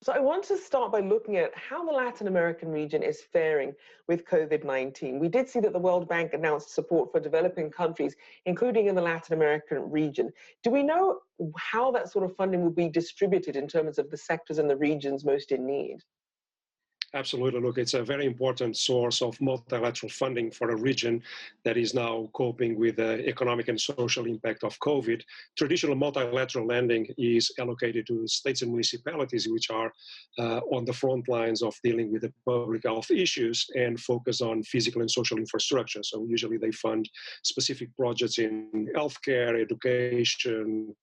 So I want to start by looking at how the Latin American region is faring with COVID-19. We did see that the World Bank announced support for developing countries, including in the Latin American region. Do we know how that sort of funding will be distributed in terms of the sectors and the regions most in need? Absolutely. Look, it's a very important source of multilateral funding for a region that is now coping with the economic and social impact of COVID. Traditional multilateral lending is allocated to states and municipalities, which are on the front lines of dealing with the public health issues and focus on physical and social infrastructure. So usually they fund specific projects in healthcare, education,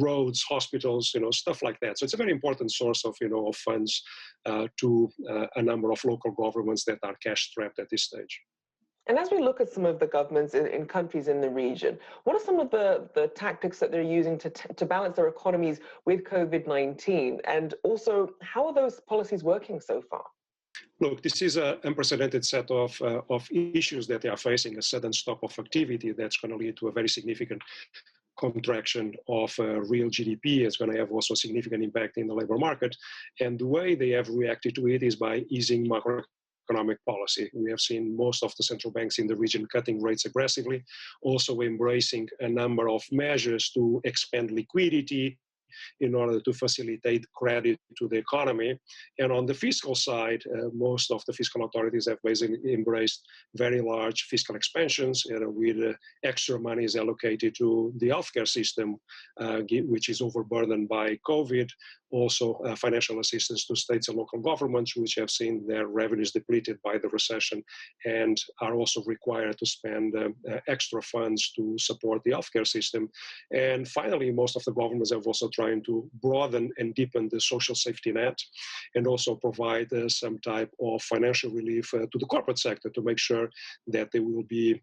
roads, hospitals, stuff like that. So it's a very important source of, of funds to a number of local governments that are cash strapped at this stage. And as we look at some of the governments in countries in the region, what are some of the tactics that they're using to balance their economies with COVID-19? And also, how are those policies working so far? Look, this is an unprecedented set of issues that they are facing, a sudden stop of activity that's going to lead to a very significant contraction of real GDP. Is going to have also a significant impact in the labor market. And the way they have reacted to it is by easing macroeconomic policy. We have seen most of the central banks in the region cutting rates aggressively, also embracing a number of measures to expand liquidity in order to facilitate credit to the economy. And on the fiscal side, most of the fiscal authorities have basically embraced very large fiscal expansions with extra money is allocated to the healthcare system, which is overburdened by COVID. Also, financial assistance to states and local governments, which have seen their revenues depleted by the recession and are also required to spend extra funds to support the healthcare system. And finally, most of the governments have also trying to broaden and deepen the social safety net and also provide some type of financial relief to the corporate sector to make sure that they will be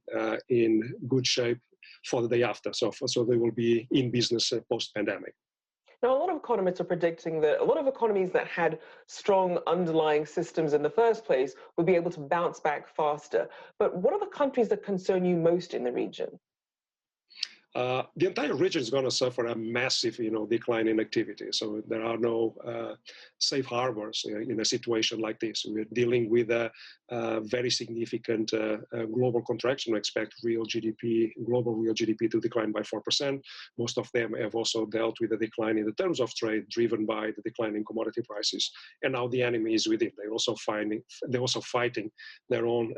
in good shape for the day after. So they will be in business post-pandemic. Now, a lot of economists are predicting that a lot of economies that had strong underlying systems in the first place would be able to bounce back faster. But what are the countries that concern you most in the region? The entire region is going to suffer a massive, decline in activity. So there are no safe harbors in a situation like this. We're dealing with a very significant global contraction. We expect global real GDP to decline by 4%. Most of them have also dealt with a decline in the terms of trade, driven by the decline in commodity prices. And now the enemy is within. They're also fighting their own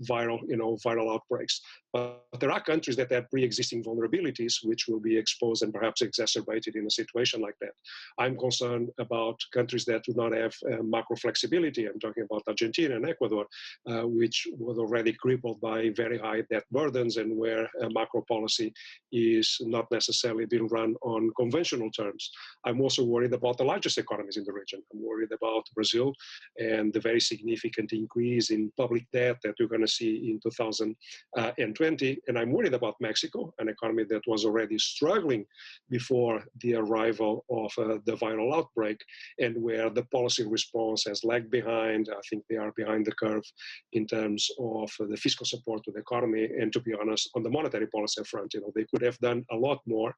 viral outbreaks. But there are countries that have pre-existing vulnerabilities, which will be exposed and perhaps exacerbated in a situation like that. I'm concerned about countries that do not have macro flexibility. I'm talking about Argentina and Ecuador, which was already crippled by very high debt burdens and where macro policy is not necessarily being run on conventional terms. I'm also worried about the largest economies in the region. I'm worried about Brazil and the very significant increase in public debt that we're going to see in 2020. And I'm worried about Mexico, an economy that was already struggling before the arrival of the viral outbreak, and where the policy response has lagged behind. I think they are behind the curve in terms of the fiscal support to the economy. And to be honest, on the monetary policy front, they could have done a lot more,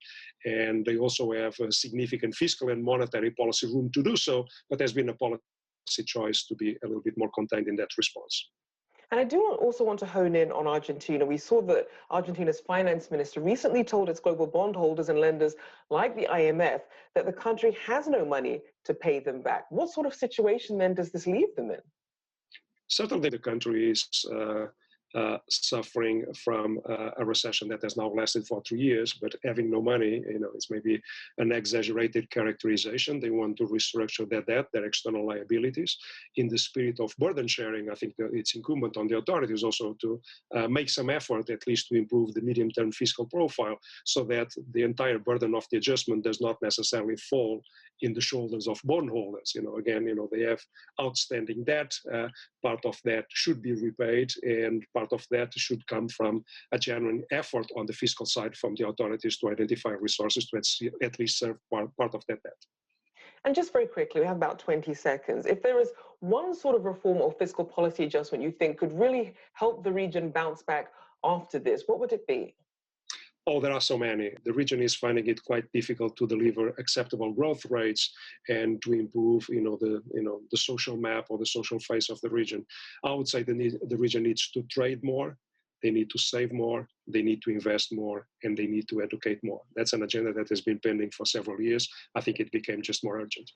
and they also have a significant fiscal and monetary policy room to do so, but there's been a policy choice to be a little bit more contained in that response. And I do also want to hone in on Argentina. We saw that Argentina's finance minister recently told its global bondholders and lenders like the IMF that the country has no money to pay them back. What sort of situation then does this leave them in? Certainly the country is suffering from a recession that has now lasted for 3 years, but having no money, it's maybe an exaggerated characterization. They want to restructure their debt, their external liabilities. In the spirit of burden sharing, I think that it's incumbent on the authorities also to make some effort, at least to improve the medium-term fiscal profile, so that the entire burden of the adjustment does not necessarily fall in the shoulders of bondholders. They have outstanding debt. Part of that should be repaid, and part of that should come from a genuine effort on the fiscal side from the authorities to identify resources to at least serve part of that debt. And just very quickly, we have about 20 seconds. If there is one sort of reform or fiscal policy adjustment you think could really help the region bounce back after this, what would it be? Oh, there are so many. The region is finding it quite difficult to deliver acceptable growth rates and to improve, the social map or the social face of the region. I would say the region needs to trade more. They need to save more, they need to invest more, and they need to educate more. That's an agenda that has been pending for several years. I think it became just more urgent.